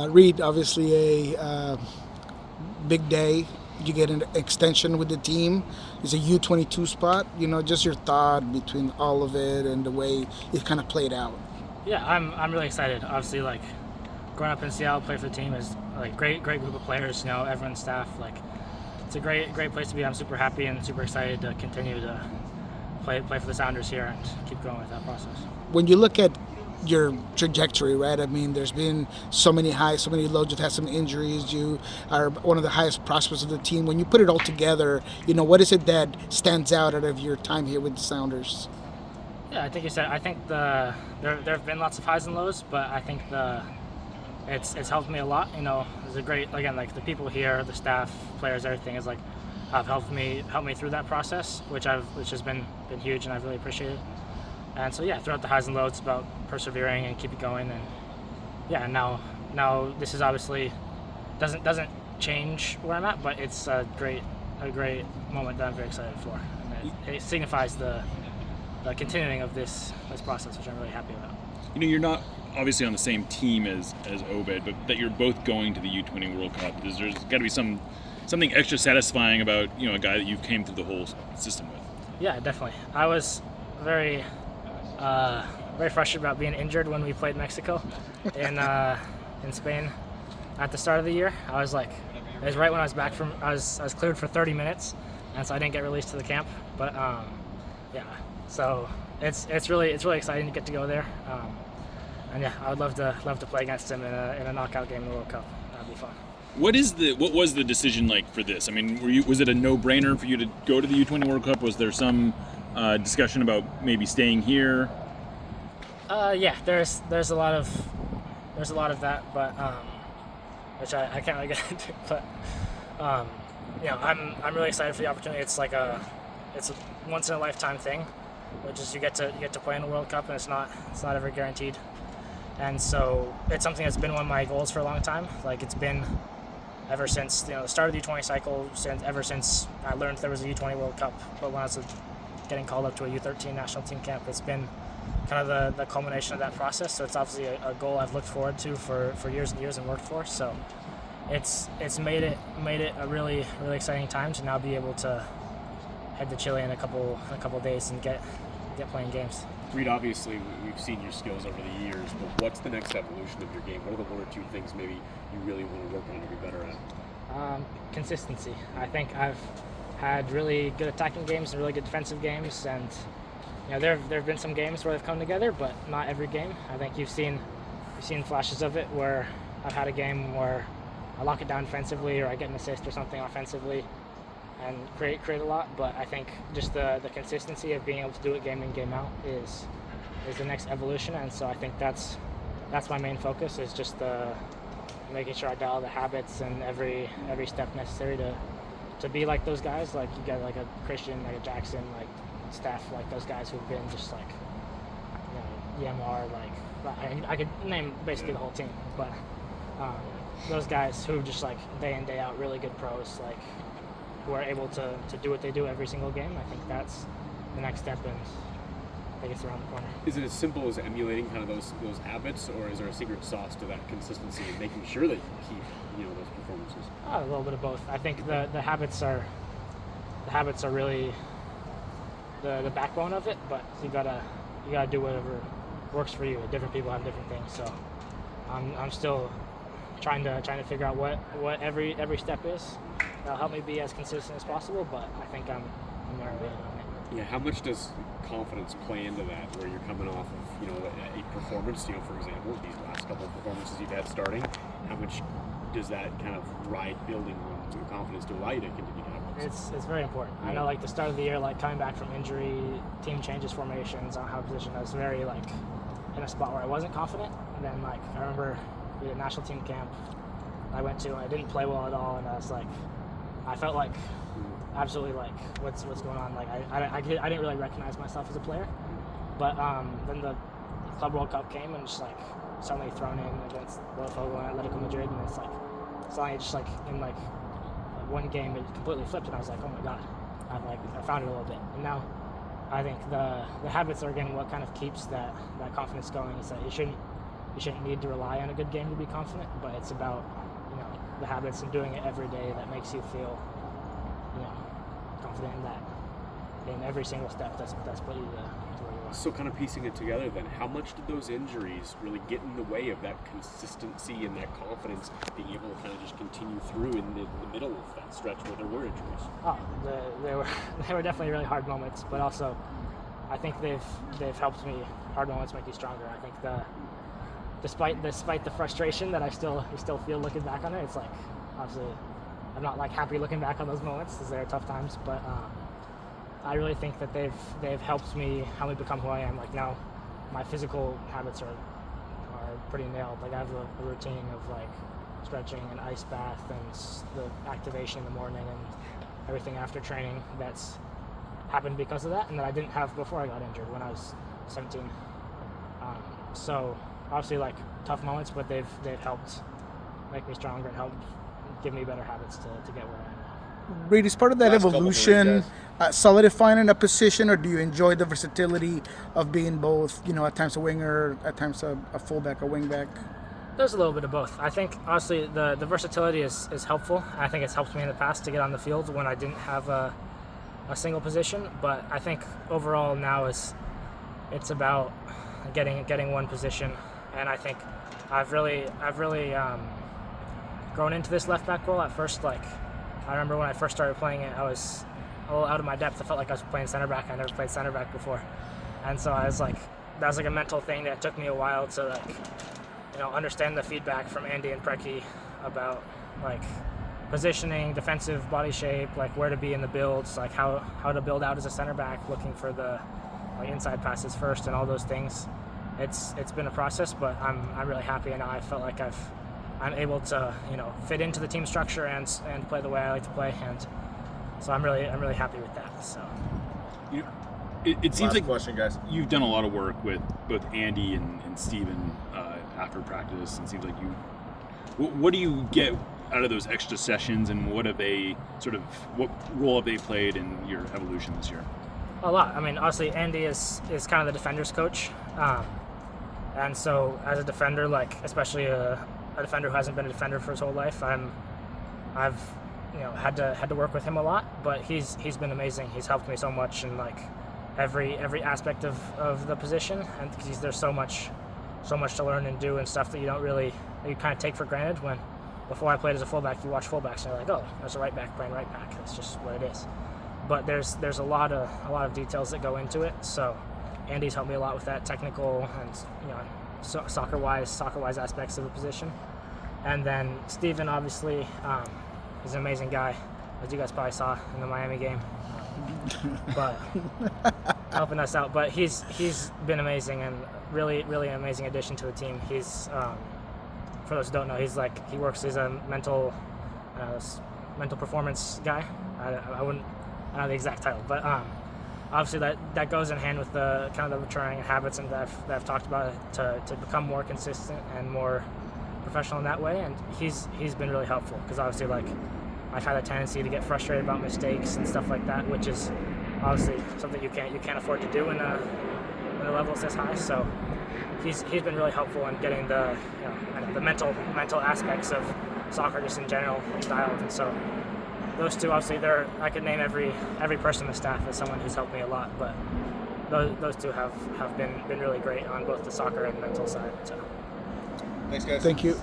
Reed, obviously a big day. You get an extension with the team. It's a U22 spot. Just your thought between all of it and the way it kind of played out. Yeah, I'm really excited. Obviously, like growing up in Seattle, play for the team is like great group of players. Everyone's staff. Like it's a great place to be. I'm super happy and super excited to continue to play for the Sounders here and keep going with that process. When you look at your trajectory, right? I mean, there's been so many highs, so many lows. You've had some injuries. You are one of the highest prospects of the team. When you put it all together, what is it that stands out of your time here with the Sounders? Yeah, I think you said. I think there have been lots of highs and lows, but I think it's helped me a lot. It's a great, again, like the people here, the staff, players, everything is like have helped me through that process, which has been huge, and I've really appreciated. And so yeah, throughout the highs and lows, it's about persevering and keep it going. And yeah, now this is obviously doesn't change where I'm at, but it's a great moment that I'm very excited for. And it signifies the continuing of this process, which I'm really happy about. You're not obviously on the same team as Obed, but that you're both going to the U20 World Cup. There's got to be something extra satisfying about a guy that you came through the whole system with. Yeah, definitely. I was very frustrated about being injured when we played Mexico in Spain at the start of the year. I was like, it was right when I was back from I was cleared for 30 minutes, and so I didn't get released to the camp. But yeah, so it's really exciting to get to go there. And yeah, I would love to play against him in a knockout game in the World Cup. That'd be fun. What was the decision like for this? I mean, was it a no-brainer for you to go to the U20 World Cup? Was there some discussion about maybe staying here? Yeah, there's a lot of that, but which I can't really get into. But I'm really excited for the opportunity. It's a once in a lifetime thing, which is you get to play in the World Cup, and it's not ever guaranteed. And so it's something that's been one of my goals for a long time. Like it's been ever since the start of the U20 cycle, ever since I learned there was a U20 World Cup. But when I was getting called up to a U13 national team camp, it's been kind of the culmination of that process. So it's obviously a goal I've looked forward to for years and years and worked for. So it's made it a really exciting time to now be able to head to Chile in a couple days and get playing games. Reed, obviously we've seen your skills over the years, but what's the next evolution of your game? What are the one or two things maybe you really want to work on to be better at? Consistency. I think I've had really good attacking games and really good defensive games, and there have been some games where they've come together, but not every game. I think you've seen flashes of it where I've had a game where I lock it down defensively or I get an assist or something offensively and create a lot, but I think just the consistency of being able to do it game in, game out is the next evolution, and so I think that's my main focus, is just making sure I dial the habits and every step necessary to be like those guys. Like you got like a Christian, like a Jackson, like Steph, like those guys who've been just like EMR, like I could name basically the whole team, but those guys who just like day in day out really good pros, like who are able to do what they do every single game. I think that's the next step, and I think it's around the corner. Is it as simple as emulating kind of those habits, or is there a secret sauce to that consistency and making sure that you keep those performances? A little bit of both. I think the habits are really the backbone of it, but you gotta do whatever works for you. Different people have different things, so I'm still trying to figure out what every step is. That'll help me be as consistent as possible, but I think I'm there on it. Yeah, how much does confidence play into that, where you're coming off of a performance, for example, these last couple of performances you've had starting, how much does that kind of building your confidence to allow you to continue to have It's very important. Yeah. I know, like the start of the year, like coming back from injury, team changes formations, on how position, I was very like in a spot where I wasn't confident. And then like I remember we had a national team camp I went to, and I didn't play well at all, and I was like, I felt like absolutely like what's going on. Like I didn't really recognize myself as a player, but then the Club World Cup came, and just like suddenly thrown in against Botafogo and Atletico Madrid, and it's like suddenly just like in like one game it completely flipped, and I was like, oh my god, I found it a little bit. And now I think the habits are again what kind of keeps that confidence going. Is that you you shouldn't need to rely on a good game to be confident, but it's about, you know, the habits and doing it every day that makes you feel, you know, confident in that. In every single step, that's put you to where you are. So kind of piecing it together then, how much did those injuries really get in the way of that consistency and that confidence being able to kind of just continue through in the middle of that stretch where there were injuries? Oh, they were definitely really hard moments, but also I think they've helped me. Hard moments make you stronger. I think despite the frustration that I still feel looking back on it, it's like, obviously I'm not like happy looking back on those moments because they're tough times, but I really think that they've helped me become who I am. Like now, my physical habits are pretty nailed. Like I have a routine of like stretching and ice bath and the activation in the morning and everything after training that's happened because of that, and that I didn't have before I got injured when I was 17. So obviously like tough moments, but they've helped make me stronger and helped give me better habits to get where I am now. Reed, is part of that Last couple evolution for solidifying in a position, or do you enjoy the versatility of being both, you know, at times a winger, at times a fullback, a wingback? There's a little bit of both. I think honestly the versatility is helpful. I think it's helped me in the past to get on the field when I didn't have a single position, but I think overall now it's about getting one position, and I think I've really grown into this left back role. At first, like I remember when I first started playing it, I was a little out of my depth. I felt like I was playing center back. I never played center back before, and so I was like, that was like a mental thing that took me a while to like, you know, understand the feedback from Andy and Preki about like positioning, defensive body shape, like where to be in the builds, like how to build out as a center back, looking for the like inside passes first and all those things. It's been a process, but I'm really happy, and I felt like I'm able to, you know, fit into the team structure and play the way I like to play, and so I'm really happy with that. So You know, it seems Last like question, guys. you've done a lot of work with both Andy and Steven after practice, and it seems like you. What do you get out of those extra sessions, and what role have they played in your evolution this year? a lot. I mean, honestly, Andy is kind of the defender's coach, and so as a defender, like especially a defender who hasn't been a defender for his whole life, I've had to work with him a lot, but he's been amazing. He's helped me so much in like every aspect of the position, and because there's so much to learn and do and stuff that you kind of take for granted. When before I played as a fullback, you watch fullbacks and you're like, oh, there's a right back playing right back. That's just what it is. But there's a lot of details that go into it. So Andy's helped me a lot with that technical and soccer wise aspects of the position. And then Steven, obviously, is an amazing guy, as you guys probably saw in the Miami game. But helping us out. But he's been amazing and really an amazing addition to the team. He's for those who don't know, he works as a mental performance guy. I don't know the exact title, but obviously that goes in hand with the kind of the maturing habits and that I've talked about to become more consistent and more professional in that way. And he's been really helpful because obviously I've had a tendency to get frustrated about mistakes and stuff like that, which is obviously something you can't afford to do when the level is this high. So he's been really helpful in getting the mental aspects of soccer just in general dialed. And so those two, obviously, I could name every person on the staff as someone who's helped me a lot, but those two have been really great on both the soccer and mental side. So. Thanks, guys. Thank you.